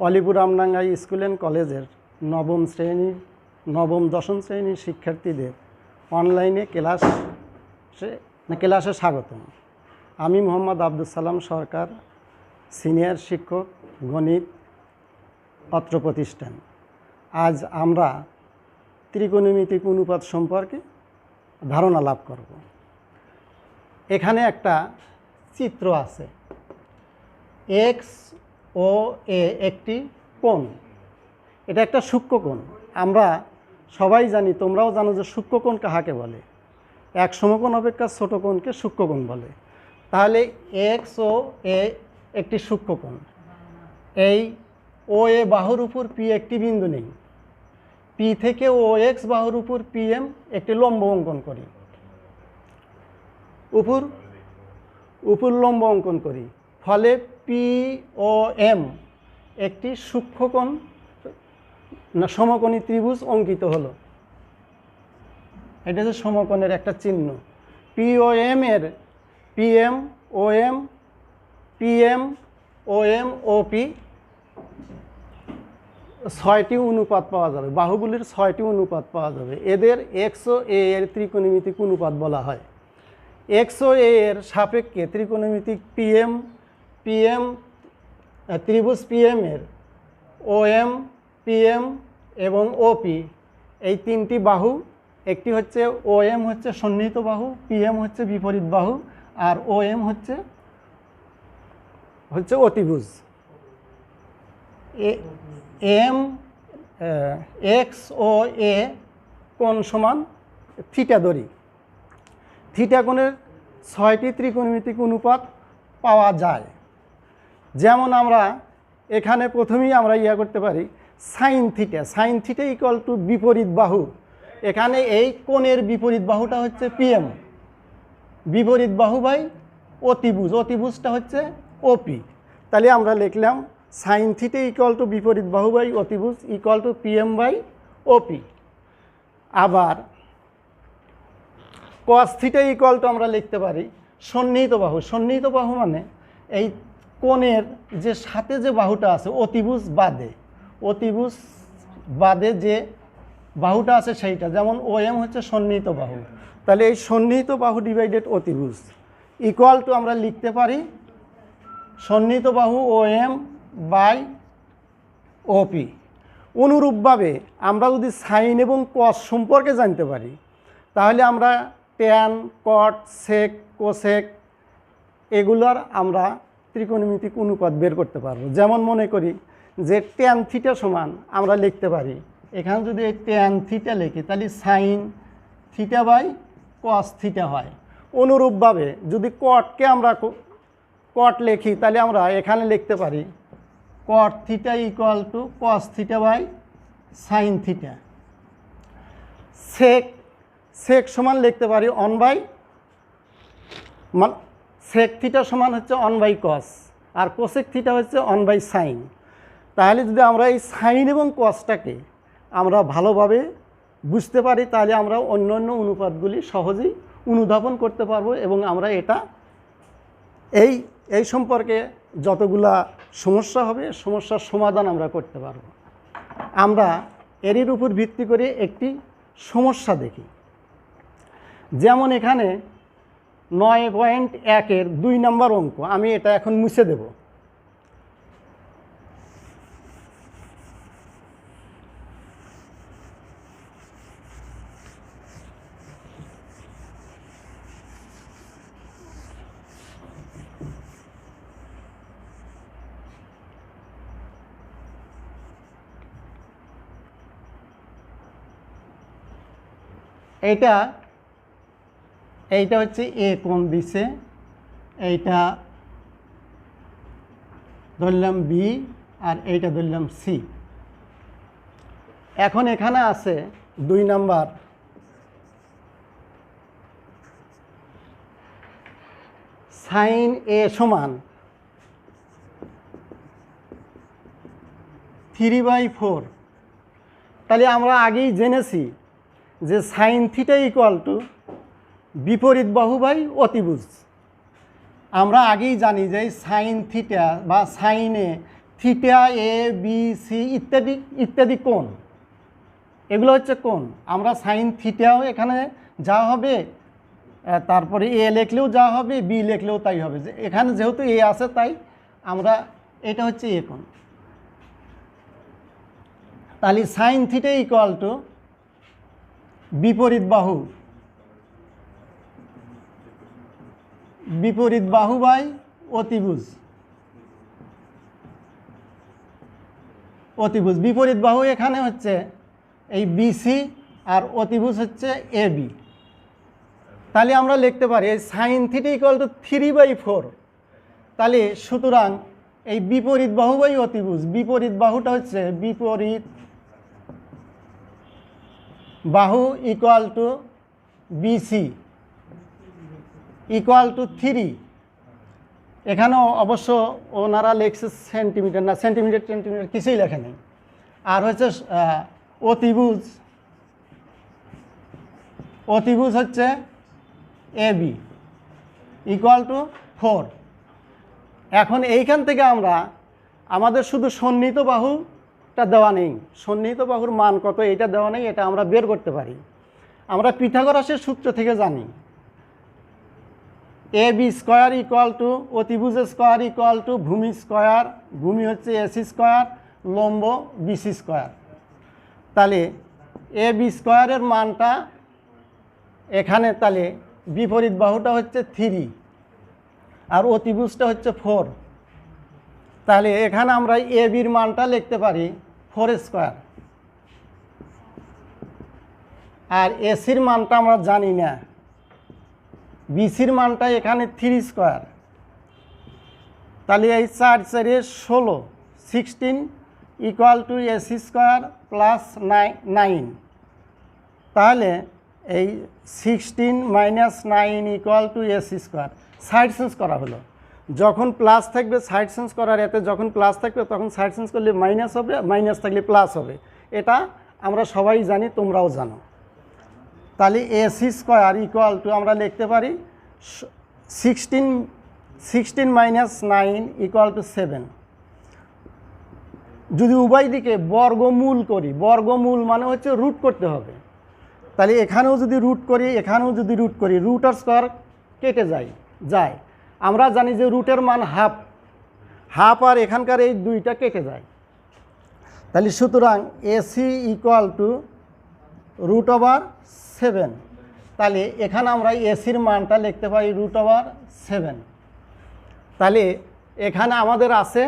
Alipur Amdanga school and কলেজের নবম দশম শ্রেণীর শিক্ষার্থীদের অনলাইনে ক্লাসে স্বাগতম। আমি মোহাম্মদ আব্দুল সালাম সরকার, সিনিয়র শিক্ষক, গণিত, অত্র প্রতিষ্ঠান। আজ আমরা ত্রিকোণমিতিক অনুপাত সম্পর্কে ধারণা লাভ করব। এখানে একটা চিত্র আছে। এক্স ও এ একটি কোণ, এটা একটা সূক্ষ্মকোণ। আমরা সবাই জানি, তোমরাও জানো যে সূক্ষ্মকোণ কাহাকে বলে। এক সমকোণ অপেক্ষা ছোট কোণকে সূক্ষ্মকোণ বলে। তাহলে এক্স ও এ একটি সূক্ষ্মকোণ। এই ও এ বাহুর উপর পি একটি বিন্দু নেই। পি থেকে ও এক্স বাহুর উপর পি এম একটি লম্ব অঙ্কন করি, উপর লম্ব অঙ্কন করি। ফলে পি ও এম একটি সূক্ষ্মকোণ সমকোণী ত্রিভুজ অঙ্কিত হলো। এটা হচ্ছে সমকোণের একটা চিহ্ন। পি ও এম এর P M O M, P M O M O P 6টি অনুপাত পাওয়া যাবে। বাহুগুলির 6টি অনুপাত পাওয়া যাবে। এদের এক্স ও এ এর ত্রিকোণমিতিক অনুপাত বলা হয়। এক্স ও এ এর সাপেক্ষে ত্রিকোণমিতিক পিএম ত্রিভুজ পিএম এর ও এম, পিএম এবং ওপি এই তিনটি বাহু। একটি হচ্ছে ও এম হচ্ছে সন্নিহিত বাহু, পিএম হচ্ছে বিপরীত বাহু, আর ও এম হচ্ছে অতিভুজ। এম এক্স ও এ কোণ সমান থিটা ধরি। থিটা কোণের 6টি ত্রিকোণমিতিক অনুপাত পাওয়া যায়। যেমন আমরা এখানে প্রথমেই আমরা করতে পারি sine theta. Sine theta equal two বিপরীত বাহু। এখানে এই কোণের বিপরীত বাহুটা হচ্ছে পিএম, বিপরীত বাহু বাই অতিভুজ, অতিভুজটা হচ্ছে ওপি। তাহলে আমরা লিখলাম সাইন থিটা ইকুয়াল টু বিপরীত বাহু বাই অতিভুজ ইকুয়াল টু পিএম বাই ওপি। আবার কস থিটা ইকুয়াল টু আমরা লিখতে পারি সন্নিহিত বাহু। সন্নিহিত বাহু মানে এই কোণের যে সাথে যে বাহুটা আছে অতিভুজ বাদে যে বাহুটা আছে সেইটা। যেমন ও এম হচ্ছে সন্নিহিত বাহু। তাহলে এই সন্নিহিত বাহু ডিভাইডেড অতিভুজ ইকুয়াল টু আমরা লিখতে পারি সন্নিহিত বাহু ও এম বাই ওপি। অনুরূপভাবে আমরা যদি সাইন এবং কস সম্পর্কে জানতে পারি, তাহলে আমরা ট্যান, কট, সেক, কোসেক এগুলোর আমরা ত্রিকোণমিতিক অনুপাত বের করতে পারবো। যেমন মনে করি যে ট্যান থিটা সমান আমরা লিখতে পারি, এখানে যদি এই ট্যান থিটা লিখি তাহলে sine theta by cos theta হয়। অনুরূপভাবে যদি কটকে আমরা কট লিখি তাহলে আমরা এখানে লিখতে পারি cot theta equal to cos theta by sine theta. Sec সমান লিখতে পারি সেক থিটা সমান হচ্ছে 1 বাই কস, আর কোসেক থিটা হচ্ছে 1 বাই সাইন। তাহলে যদি আমরা এই সাইন এবং কসটাকে আমরা ভালোভাবে বুঝতে পারি, তাহলে আমরা অন্য অনুপাতগুলি সহজেই অনুধাবন করতে পারবো এবং আমরা এটা এই সম্পর্কে যতগুলা সমস্যা হবে সমস্যার সমাধান আমরা করতে পারবো। আমরা এর উপর ভিত্তি করে একটি সমস্যা দেখি। যেমন এখানে 9.1 2 নম্বর অঙ্ক। আমি এটা এখন মুছে দেব। এইটা হচ্ছে এ কোণ দিছে, এইটা ধরলাম বি আর এইটা ধরলাম সি। এখন এখানে আছে 2 নাম্বার সাইন এ সমান 3/4। তাহলে আমরা আগেই জেনেছি যে সাইন থিটা ইকুয়াল টু বিপরীত বাহু বাই অতিভুজ। আমরা আগেই জানি যে সাইন থিটা বা সাইনে থিটা এ বি সি ইত্যাদি ইত্যাদি কোণ, এগুলো হচ্ছে কোণ। আমরা সাইন থিটাও এখানে যা হবে, তারপরে এ লিখলেও যা হবে, বি লিখলেও তাই হবে। যে এখানে যেহেতু এ আছে তাই আমরা এটা হচ্ছে এ কোণ। তাহলে সাইন থিটা ইকুয়াল টু বিপরীত বাহু বাই অতিভুজ। বিপরীত বাহু এখানে হচ্ছে এই বিসি আর অতিভুজ হচ্ছে এ বি। তাহলে আমরা লিখতে পারি এই সাইন থিটা ইকুয়াল টু 3/4। তাহলে সুতরাং এই বিপরীত বাহু বাই অতিভুজ, বিপরীত বাহুটা হচ্ছে বিপরীত বাহু equal to BC equal to 3। এখানেও অবশ্য ওনারা লিখছে সেন্টিমিটার, না সেন্টিমিটার কিছুই লেখে নেই। আর হচ্ছে অতিভুজ হচ্ছে এ বি ইকুয়াল টু 4। এখন এইখান থেকে আমরা আমাদের শুধু সন্নিহিত বাহুটা দেওয়া নেই, সন্নিহিত বাহুর মান কত এটা দেওয়া নেই, এটা আমরা বের করতে পারি। আমরা পিথাগোরাসের সূত্র থেকে জানি A B square equal to অতিভুজ স্কোয়ার ইকুয়াল টু ভূমি স্কোয়ার, ভূমি হচ্ছে এসি স্কোয়ার, লম্ব বিসি স্কোয়ার। তাহলে এ বি স্কোয়ারের মানটা এখানে, তাহলে বিপরীত বাহুটা হচ্ছে 3 আর অতিভুজটা হচ্ছে 4। তাহলে এখানে আমরা এ বির মানটা লিখতে পারি 4 স্কোয়ার, আর এসির মানটা আমরা জানি না, বিসির মানটা এখানে 3 স্কোয়ার। তাহলে এই 4 4 16, 16 equal to AC square plus 9। তাহলে এই 16 minus 9 equal to AC square. Side change করা হলো, যখন প্লাস থাকবে সাইড চেঞ্জ করার, এতে যখন প্লাস থাকবে তখন সাইড চেঞ্জ করলে মাইনাস হবে, মাইনাস থাকলে প্লাস হবে। এটা আমরা সবাই জানি, তোমরাও জানো। তাহলে এসি স্কোয়ার ইকুয়াল টু আমরা লিখতে পারি 16 মাইনাস 9 ইকুয়াল টু 7। যদি উভয় দিকে বর্গমূল করি, বর্গমূল মানে হচ্ছে রুট করতে হবে। তাহলে এখানেও যদি রুট করি, এখানেও যদি রুট করি, রুট আর স্কোয়ার কেটে যায়। আমরা জানি যে রুটের মান হাফ আর এখানকার এই দুইটা কেটে যায়। তাহলে সুতরাং এসি ইকুয়াল টু √7। তাহলে এখানে আমরা এসির মানটা লিখতে পারি √7। তাহলে এখানে আমাদের আছে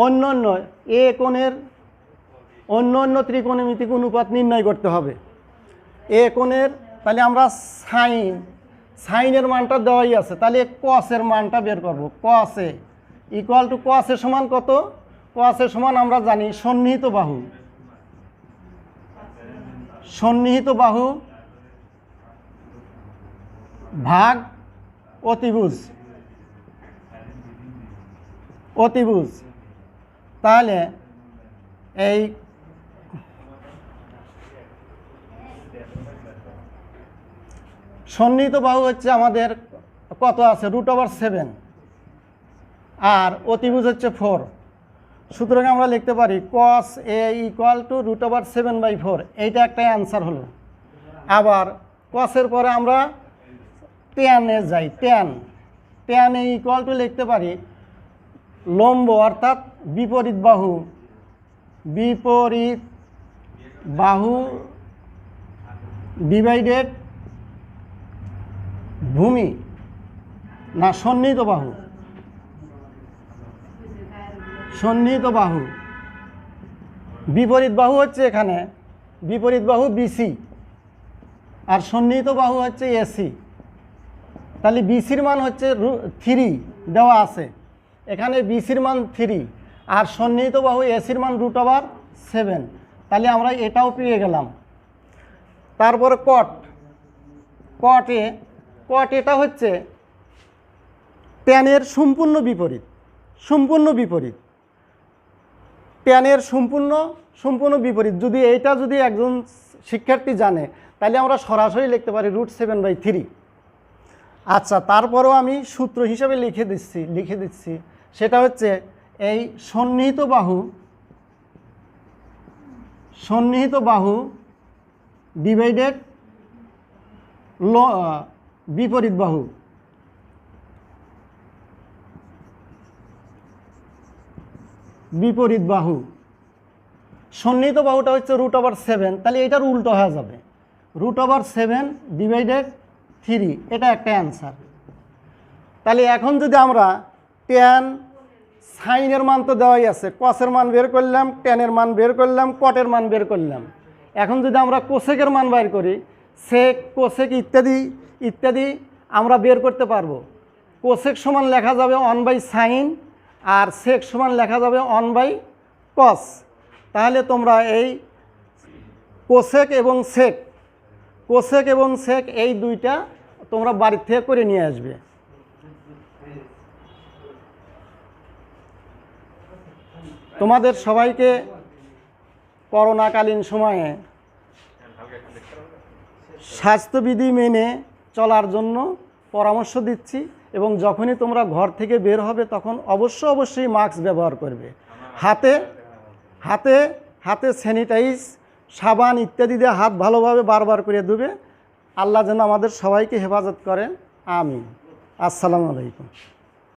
অন্য এ কোণের অন্য ত্রিকোণমিতিক অনুপাত নির্ণয় করতে হবে এ কোণের। তাহলে আমরা সাইনের মানটা দেওয়াই আছে, তাহলে কসের মানটা বের করব। কসে ইকুয়াল টু কসের সমান কত? কসের সমান আমরা জানি সন্নিহিত বাহু ভাগ অতিভুজ। তাহলে এই সন্নিহিত বাহু হচ্ছে আমাদের কত আছে, √7, আর অতিভুজ হচ্ছে 4। সুতরাং আমরা লিখতে পারি cos A ইকুয়াল টু √7/4। এইটা একটা অ্যান্সার হলো। আবার কসের পরে আমরা ট্যানে যাই, ট্যান A ইকুয়াল টু লিখতে পারি লম্ব অর্থাৎ বিপরীত বাহু ডিভাইডেড ভূমি, না সন্নিহিত বাহু। বিপরীত বাহু হচ্ছে এখানে বিপরীত বাহু বিসি আর সন্নিহিত বাহু হচ্ছে এসি। তাহলে বিসির মান হচ্ছে 3 দেওয়া আছে, এখানে বিসির মান 3 আর সন্নিহিত বাহু এসির মান √7। তাহলে আমরা এটাও পেয়ে গেলাম। তারপরে কট এটা হচ্ছে ট্যানের সম্পূর্ণ বিপরীত। ট্যানের সম্পূর্ণ বিপরীত। যদি একজন শিক্ষার্থী জানে তাহলে আমরা সরাসরি লিখতে পারি √7/3। আচ্ছা, তারপরেও আমি সূত্র হিসাবে লিখে দিচ্ছি সেটা হচ্ছে এই সন্নিহিত বাহু ডিভাইডেড বিপরীত বাহু। সন্নিহিত বাহুটা হচ্ছে √7, তাহলে এটার উল্টো হয়ে যাবে, √7 ডিভাইডেড 3, এটা একটা অ্যান্সার। তাহলে এখন যদি আমরা ট্যান সাইনের মান তো দেওয়াই আছে, কসের মান বের করলাম, ট্যানের মান বের করলাম, কটের মান বের করলাম। এখন যদি আমরা কোসেকের মান বের করি, সেক কোসেক ইত্যাদি আমরা বের করতে পারবো। কোসেক সমান লেখা যাবে 1/sin, আর সেক সমান লেখা যাবে 1/cos। তাহলে তোমরা এই কোসেক এবং সেক এই দুইটা তোমরা বাড়ির থেকে করে নিয়ে আসবে। তোমাদের সবাইকে করোনাকালীন সময়ে স্বাস্থ্যবিধি মেনে চলার জন্য পরামর্শ দিচ্ছি, এবং যখনই তোমরা ঘর থেকে বের হবে তখন অবশ্যই মাস্ক ব্যবহার করবে। হাতে স্যানিটাইজ, সাবান ইত্যাদি দিয়ে হাত ভালোভাবে বারবার করে ধুবে। আল্লাহ যেন আমাদের সবাইকে হেফাজত করেন, আমিন। আসসালামু আলাইকুম।